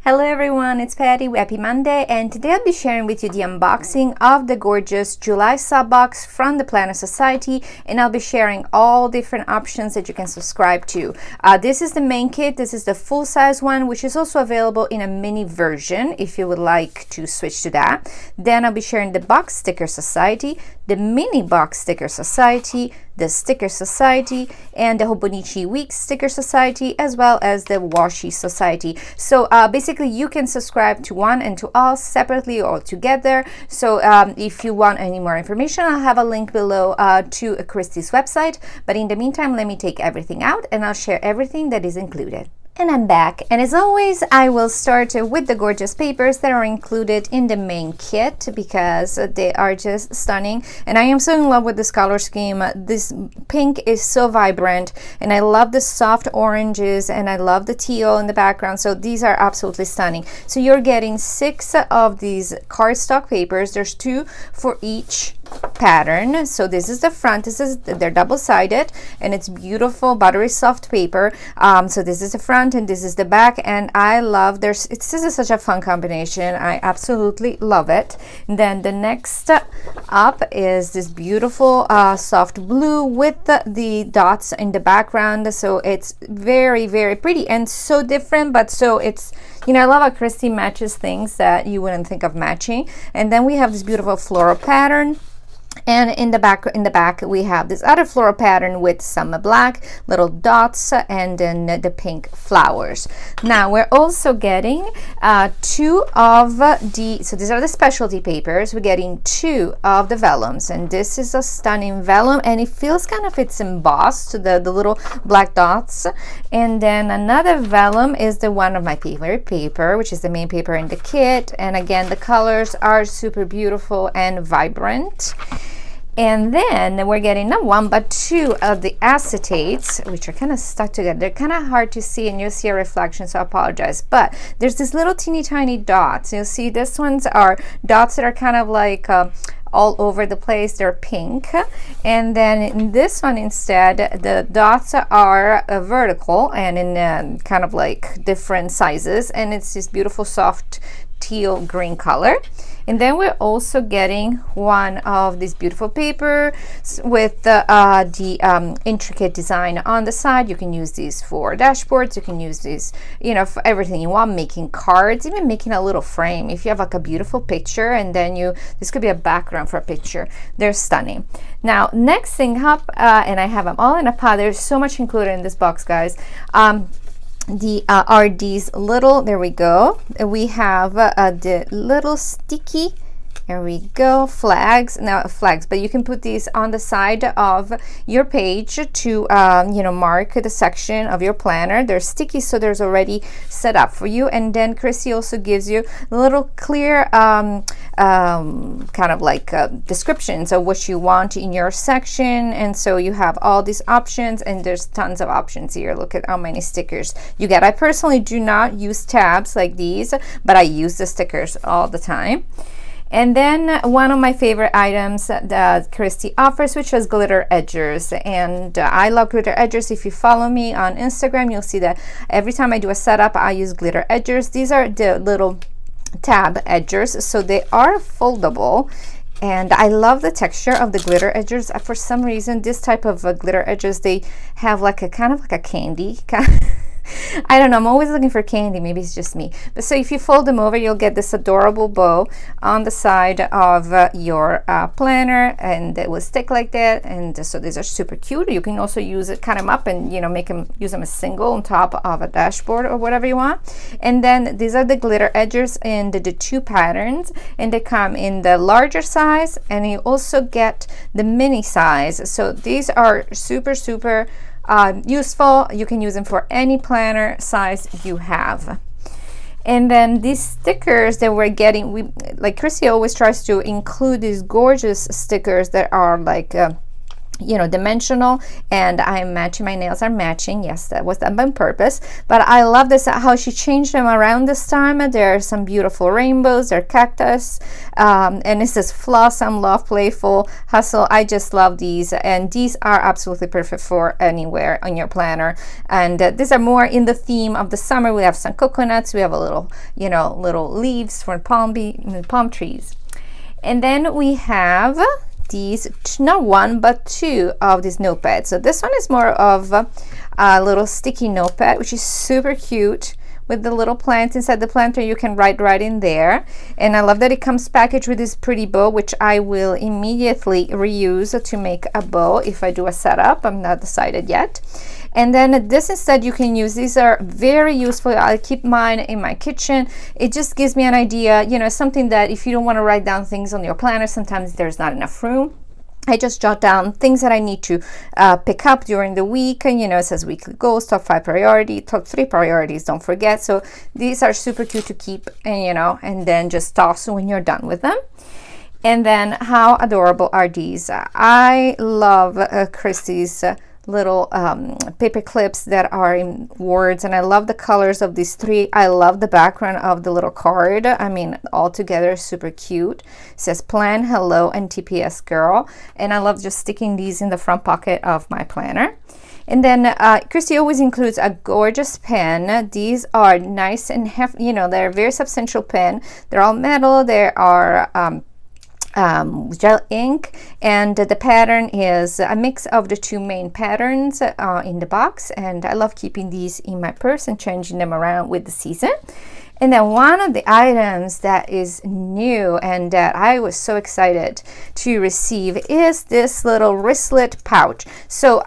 Hello everyone, it's Patty. Happy Monday, and today I'll be sharing with you the unboxing of the gorgeous July sub box from the Planner Society, and I'll be sharing all different options that you can subscribe to. This is the main kit. This is the full size one, which is also available in a mini version if you would like to switch to that. Then I'll be sharing the Box Sticker Society, the Mini Box Sticker Society, the Sticker Society, and the Hobonichi Week Sticker Society, as well as the Washi Society. So basically you can subscribe to one and to all separately or together. So if you want any more information, I'll have a link below to Christy's website. But in the meantime, let me take everything out and I'll share everything that is included. And I'm back, and as always I will start with the gorgeous papers that are included in the main kit because they are just stunning, and I am so in love with this color scheme. This pink is so vibrant, and I love the soft oranges, and I love the teal in the background, so these are absolutely stunning. So you're getting 6 of these cardstock papers. There's 2 for each pattern. So this is the front. They're double-sided, and it's beautiful buttery soft paper. So this is the front and this is the back, and I love this is such a fun combination. I absolutely love it. And then the next up is this beautiful soft blue with the dots in the background. So it's very, very pretty and so different, but so it's, you know, I love how Christy matches things that you wouldn't think of matching. And then we have this beautiful floral pattern. And in the back we have this other floral pattern with some black little dots and then the pink flowers. Now we're also getting 2 of so these are the specialty papers. We're getting 2 of the vellums, and this is a stunning vellum, and it feels kind of, it's embossed, the little black dots. And then another vellum is the one of my favorite paper, which is the main paper in the kit, and again the colors are super beautiful and vibrant. And then we're getting not 1 but 2 of the acetates, which are kind of stuck together. They're kind of hard to see, and you'll see a reflection, so I apologize. But there's this little teeny tiny dots. You'll see this ones are dots that are kind of like all over the place. They're pink. And then in this one instead, the dots are vertical and in kind of like different sizes, and it's this beautiful soft teal green color. And then we're also getting 1 of these beautiful papers with the intricate design on the side. You can use these for dashboards. You can use these, you know, for everything you want, making cards, even making a little frame. If you have like a beautiful picture, and then this could be a background for a picture. They're stunning. Now, next thing up, and I have them all in a pile. There's so much included in this box, guys. Are these little, there we go, we have the little sticky, there we go, flags. Now flags, but you can put these on the side of your page to you know, mark the section of your planner. They're sticky, so there's already set up for you. And then Christy also gives you a little clear kind of like descriptions of what you want in your section. And so you have all these options, and there's tons of options here. Look at how many stickers you get. I personally do not use tabs like these, but I use the stickers all the time. And then one of my favorite items that Christy offers, which was glitter edgers. And I love glitter edgers. If you follow me on Instagram, you'll see that every time I do a setup, I use glitter edgers. These are the little tab edgers, so they are foldable. And I love the texture of the glitter edgers. For some reason, this type of glitter edgers, they have like a kind of like a candy kind. I don't know, I'm always looking for candy, maybe it's just me. But so if you fold them over, you'll get this adorable bow on the side of your planner, and it will stick like that. And so these are super cute. You can also use it, cut them up, and, you know, use them as single on top of a dashboard or whatever you want. And then these are the glitter edgers in the 2 patterns, and they come in the larger size, and you also get the mini size. So these are super useful. You can use them for any planner size you have. And then these stickers that we're getting, like Christy always tries to include these gorgeous stickers that are like you know, dimensional, and I'm matching, my nails are matching. Yes, that was done on purpose, but I love this, how she changed them around this time. There are some beautiful rainbows, they're cactus, and it says floss and love, playful, hustle. I just love these, and these are absolutely perfect for anywhere on your planner. And these are more in the theme of the summer. We have some coconuts, we have a little, you know, little leaves from palm trees. And then we have these, not one but two of these notepads. So this one is more of a little sticky notepad, which is super cute, with the little plants inside the planter. You can write right in there, and I love that it comes packaged with this pretty bow, which I will immediately reuse to make a bow if I do a setup. I'm not decided yet. And then this instead you can use, these are very useful. I keep mine in my kitchen. It just gives me an idea, you know, something that if you don't want to write down things on your planner, sometimes there's not enough room. I just jot down things that I need to pick up during the week, and you know, it says weekly goals, top 5 priority, top 3 priorities, don't forget. So these are super cute to keep, and you know, and then just toss when you're done with them. And then how adorable are these? I love Christy's little paper clips that are in words, and I love the colors of these 3. I love the background of the little card. I mean, all together super cute. It says plan, hello, and TPS girl, and I love just sticking these in the front pocket of my planner. And then Christy always includes a gorgeous pen. These are nice and you know, they're very substantial pen. They're all metal. They are gel ink, and the pattern is a mix of the 2 main patterns in the box, and I love keeping these in my purse and changing them around with the season. And then one of the items that is new and that I was so excited to receive is this little wristlet pouch. So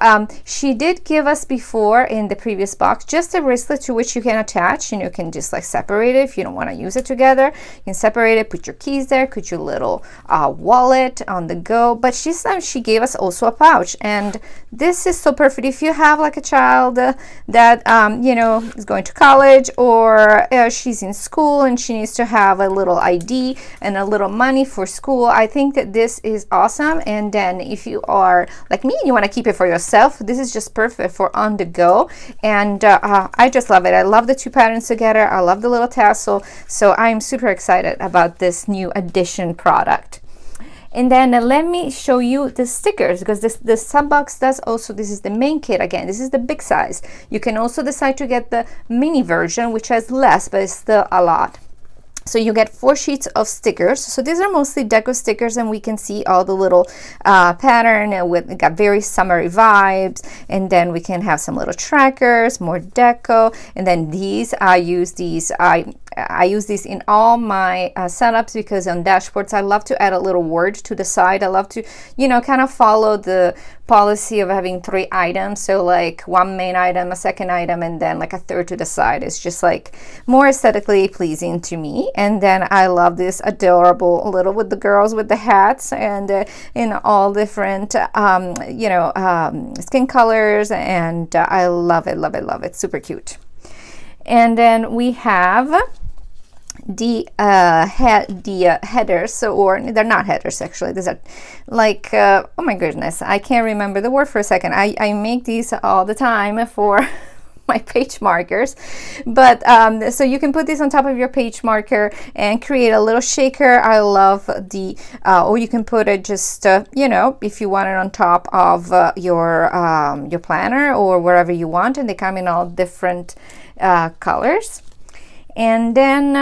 she did give us before in the previous box just a wristlet to which you can attach, and you can just like separate it if you don't want to use it together. You can separate it, put your keys there, put your little wallet on the go. But she gave us also a pouch, and this is so perfect if you have like a child that you know, is going to college, or she's in school and she needs to have a little ID and a little money for school. I think that this is awesome. And then if you are like me and you want to keep it for yourself, this is just perfect for on the go. And I just love it. I love the 2 patterns together. I love the little tassel. So I'm super excited about this new addition product. And then let me show you the stickers, because the sub box does also, this is the main kit. Again, this is the big size. You can also decide to get the mini version, which has less, but it's still a lot. So you get 4 sheets of stickers. So these are mostly deco stickers, and we can see all the little pattern with, got very summery vibes. And then we can have some little trackers, more deco. And then these, I use these in all my setups, because on dashboards I love to add a little word to the side. I love to, you know, kind of follow the policy of having 3 items. So like 1 main item, a second item, and then like a third to the side. It's just like more aesthetically pleasing to me. And then I love this adorable little with the girls with the hats, and in all different you know, skin colors, and I love it, love it, love it. Super cute. And then we have the headers, or they're not headers actually. These are like oh my goodness, I can't remember the word for a second. I make these all the time for my page markers, but so you can put this on top of your page marker and create a little shaker. I love the or you can put it just you know, if you want it on top of your planner or wherever you want, and they come in all different colors. And then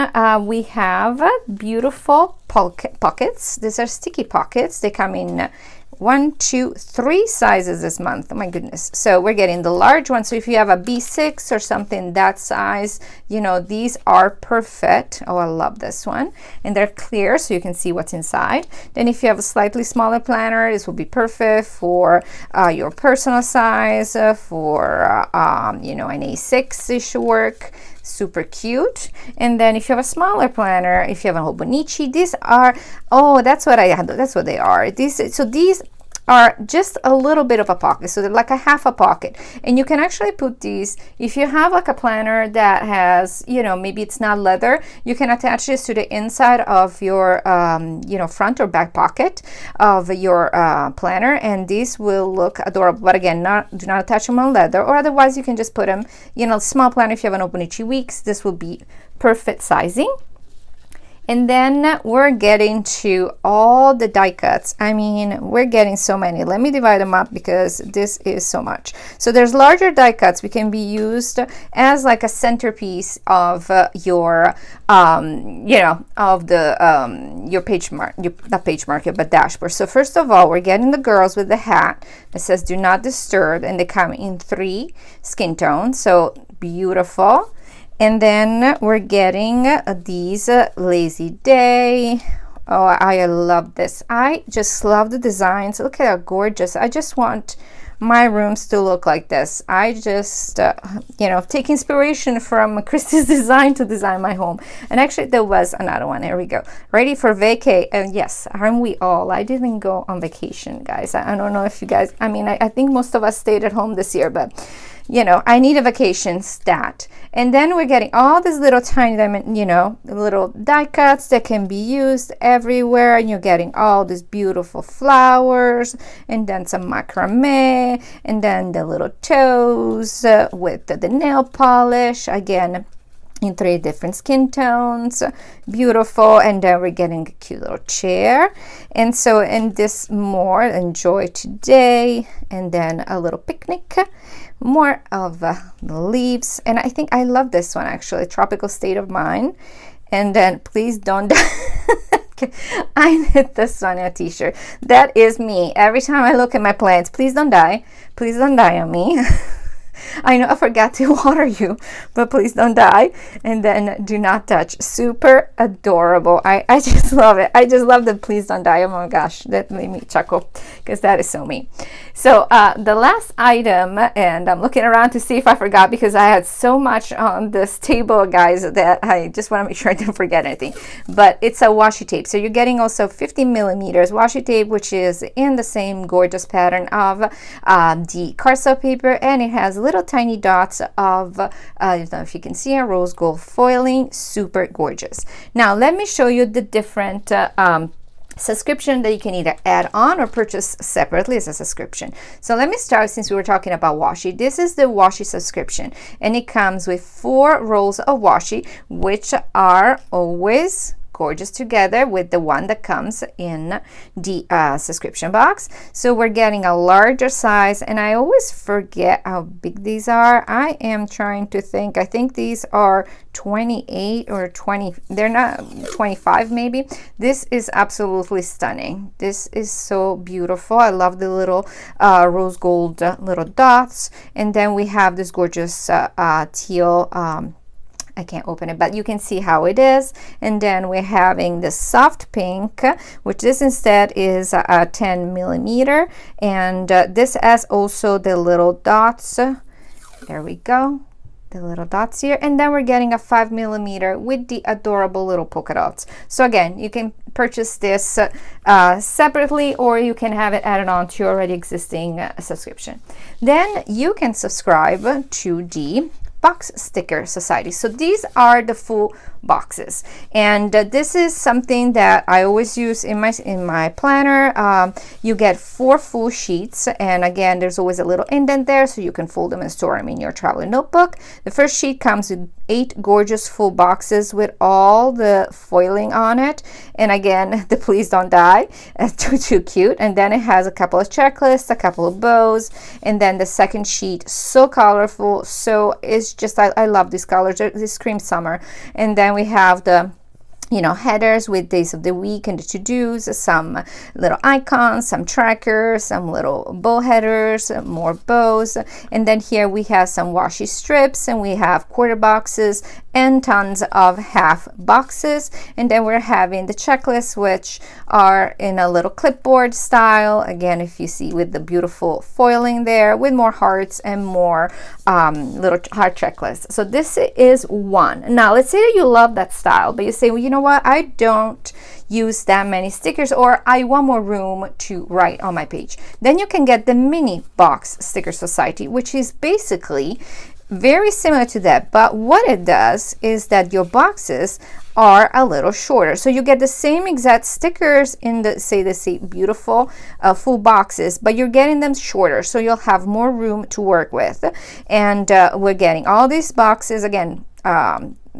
we have beautiful pockets. These are sticky pockets. They come in 1, 2, 3 sizes this month. Oh my goodness. So we're getting the large one. So if you have a B6 or something that size, you know, these are perfect. Oh, I love this one. And they're clear, so you can see what's inside. Then if you have a slightly smaller planner, this will be perfect for your personal size, for you know, an A6-ish work. Super cute. And then if you have a smaller planner, if you have a Hobonichi, these are, oh, that's what they are. These are just a little bit of a pocket, so they're like a half a pocket. And you can actually put these, if you have like a planner that has, you know, maybe it's not leather, you can attach this to the inside of your you know, front or back pocket of your planner, and these will look adorable. But again, do not attach them on leather, or otherwise you can just put them, you know, small planner. If you have an Hobonichi Weeks, this will be perfect sizing. And then we're getting to all the die cuts. I mean, we're getting so many. Let me divide them up because this is so much. So there's larger die cuts. We can be used as like a centerpiece of your, you know, of the your page not page marker, but dashboard. So first of all, we're getting the girls with the hat that says "Do not disturb," and they come in 3 skin tones. So beautiful. And then we're getting these Lazy Day. Oh, I love this. I just love the designs. Look at how gorgeous. I just want my rooms to look like this. I just, you know, take inspiration from Christy's design to design my home. And actually, there was another one. Here we go. Ready for vacay. And yes, aren't we all? I didn't go on vacation, guys. I don't know if you guys, I mean, I think most of us stayed at home this year, but you know, I need a vacation stat. And then we're getting all these little tiny, you know, little die cuts that can be used everywhere. And you're getting all these beautiful flowers, and then some macrame, and then the little toes with the nail polish. Again, in 3 different skin tones, beautiful. And then we're getting a cute little chair. And so in this more enjoy today, and then a little picnic, more of the leaves. And I think I love this one actually, tropical state of mind. And then please don't die. I knit this one in a t-shirt. That is me every time I look at my plants. Please don't die. Please don't die on me. I know I forgot to water you, but please don't die. And then do not touch. Super adorable. I just love it. I just love the please don't die. Oh my gosh, that made me chuckle because that is so me. So the last item, and I'm looking around to see if I forgot because I had so much on this table, guys, that I just want to make sure I didn't forget anything. But it's a washi tape. So you're getting also 50 millimeters washi tape, which is in the same gorgeous pattern of the cardstock paper, and it has little tiny dots of, I don't know if you can see, a rose gold foiling. Super gorgeous. Now let me show you the different subscription that you can either add on or purchase separately as a subscription. So let me start, since we were talking about washi. This is the washi subscription, and it comes with 4 rolls of washi, which are always gorgeous together with the one that comes in the subscription box. So we're getting a larger size, and I always forget how big these are. I am trying to think. I think these are 28 or 20. They're not 25 maybe. This is absolutely stunning. This is so beautiful. I love the little rose gold little dots, and then we have this gorgeous teal, I can't open it, but you can see how it is. And then we're having the soft pink, which this instead is a 10 millimeter, and this has also the little dots. There we go, the little dots here. And then we're getting a 5 millimeter with the adorable little polka dots. So again, you can purchase this separately, or you can have it added on to your already existing subscription. Then you can subscribe to the Box Sticker Society. So these are the full boxes, and this is something that I always use in my planner. You get 4 full sheets, and again, there's always a little indent there, so you can fold them and store them in your travel notebook. The first sheet comes with 8 gorgeous full boxes with all the foiling on it, and again, the please don't die, too cute. And then it has a couple of checklists, a couple of bows, and then the second sheet, so colorful. So it's just, I love these colors. This cream summer. And then we have the, you know, headers with days of the week and the to-dos, some little icons, some trackers, some little bow headers, more bows. And then here we have some washi strips, and we have quarter boxes and tons of half boxes. And then we're having the checklists, which are in a little clipboard style. Again, if you see with the beautiful foiling there with more hearts and more little heart checklists. So this is one. Now let's say that you love that style, but you say, well, you know what, I don't use that many stickers, or I want more room to write on my page. Then you can get the mini box sticker society, which is basically very similar to that, but what it does is that your boxes are a little shorter, so you get the same exact stickers in the say beautiful full boxes, but you're getting them shorter, so you'll have more room to work with. And we're getting all these boxes again,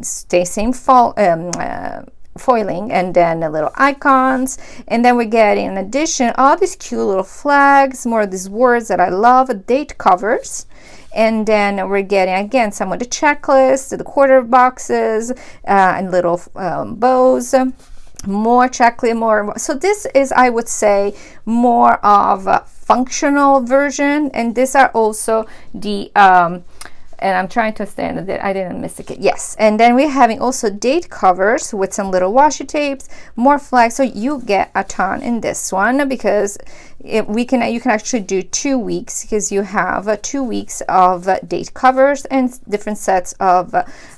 same foiling, and then the little icons, and then we're getting in addition all these cute little flags, more of these words that I love, date covers. And then we're getting again some of the checklists, the quarter boxes, and little bows, more checklist, more. So this is, I would say, more of a functional version, and these are also the and I'm trying to understand that I didn't miss it. Yes, and then we're having also date covers with some little washi tapes, more flags. So you get a ton in this one, because you can actually do 2 weeks, because you have 2 weeks of date covers and different sets of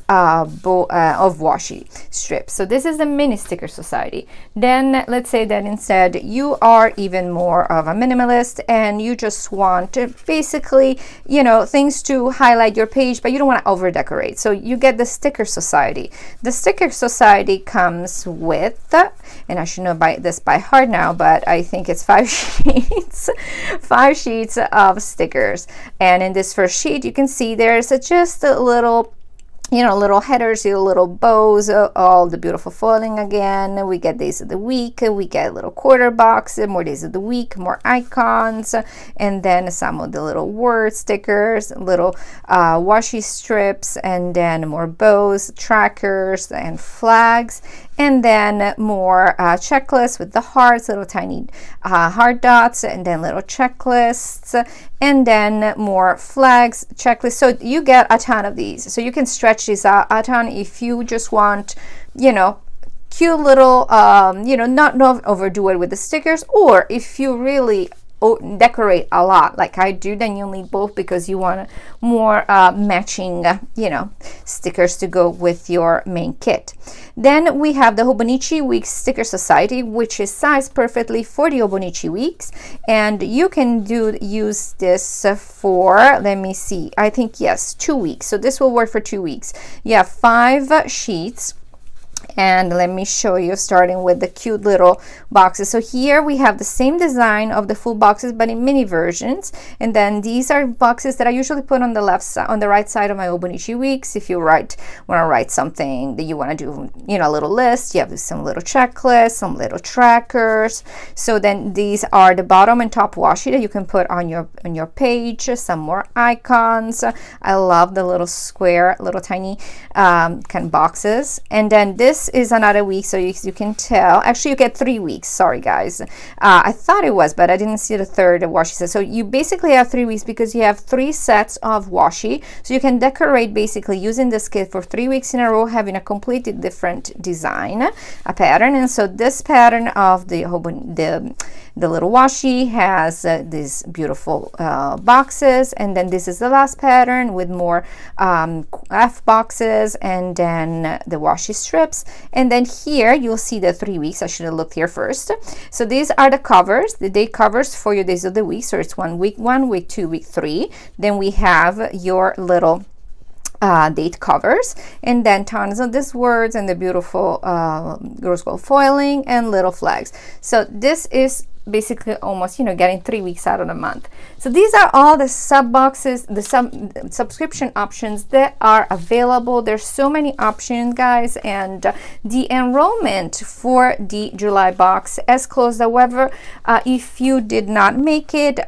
washi strips. So this is the mini sticker society. Then let's say that instead you are even more of a minimalist and you just want basically, you know, things to highlight your page, but you don't want to over decorate. So you get the sticker society. The sticker society comes with, and I should know this by heart now, but I think it's 5 sheets, 5 sheets of stickers. And in this first sheet, you can see there's just a little, you know, little headers, little bows, all the beautiful foiling again. We get days of the week, we get a little quarter box, more days of the week, more icons, and then some of the little word stickers, little washi strips, and then more bows, trackers, and flags. And then more checklists with the hearts, little tiny heart dots, and then little checklists, and then more flags, checklists. So you get a ton of these. So you can stretch these out a ton if you just want, you know, cute little, you know, not overdo it with the stickers, or if you really decorate a lot like I do, then you'll need both, because you want more matching, you know, stickers to go with your main kit. Then we have the Hobonichi Weeks Sticker Society, which is sized perfectly for the Hobonichi Weeks, and you can use this for, let me see, I think yes, 2 weeks. So this will work for 2 weeks. You have 5 sheets. And let me show you, starting with the cute little boxes. So here we have the same design of the full boxes, but in mini versions. And then these are boxes that I usually put on the left side, on the right side of my Hobonichi Weeks. If you want to write something that you want to do, you know, a little list, you have some little checklists, some little trackers. So then these are the bottom and top washi that you can put on your page. Some more icons. I love the little square, little tiny kind of boxes. And then this is another week, so you can tell. Actually, you get 3 weeks. Sorry, guys. I thought it was, but I didn't see the third washi set. So you basically have 3 weeks, because you have 3 sets of washi. So you can decorate basically using this kit for 3 weeks in a row, having a completely different design, a pattern. And so this pattern of the little washi has these beautiful boxes, and then this is the last pattern with more F boxes, and then the washi strips. And then here you'll see the 3 weeks. I should have looked here first. So these are the covers, the day covers for your days of the week. So it's 1 week 1, week 2, week 3. Then we have your little date covers, and then tons of these words and the beautiful rose gold foiling and little flags. So this is basically almost, you know, getting 3 weeks out of the month. So these are all the sub boxes, the subscription options that are available. There's so many options, guys, and the enrollment for the July box has closed. However, if you did not make it,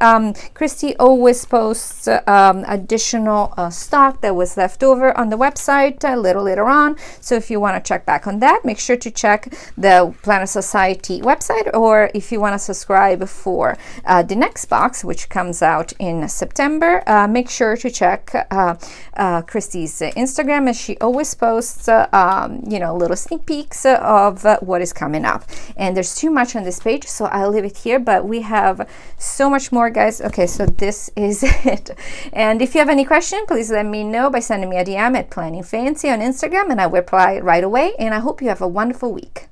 Christy always posts additional stock that was left over on the website a little later on. So if you want to check back on that, make sure to check the Planner Society website, or if you want to subscribe subscribe for the next box, which comes out in September. Make sure to check Christy's Instagram, as she always posts you know, little sneak peeks of what is coming up. And there's too much on this page, so I'll leave it here, but we have so much more, guys. Okay, so this is it. And if you have any question, please let me know by sending me a DM at PlanningFancy on Instagram, and I will reply right away. And I hope you have a wonderful week.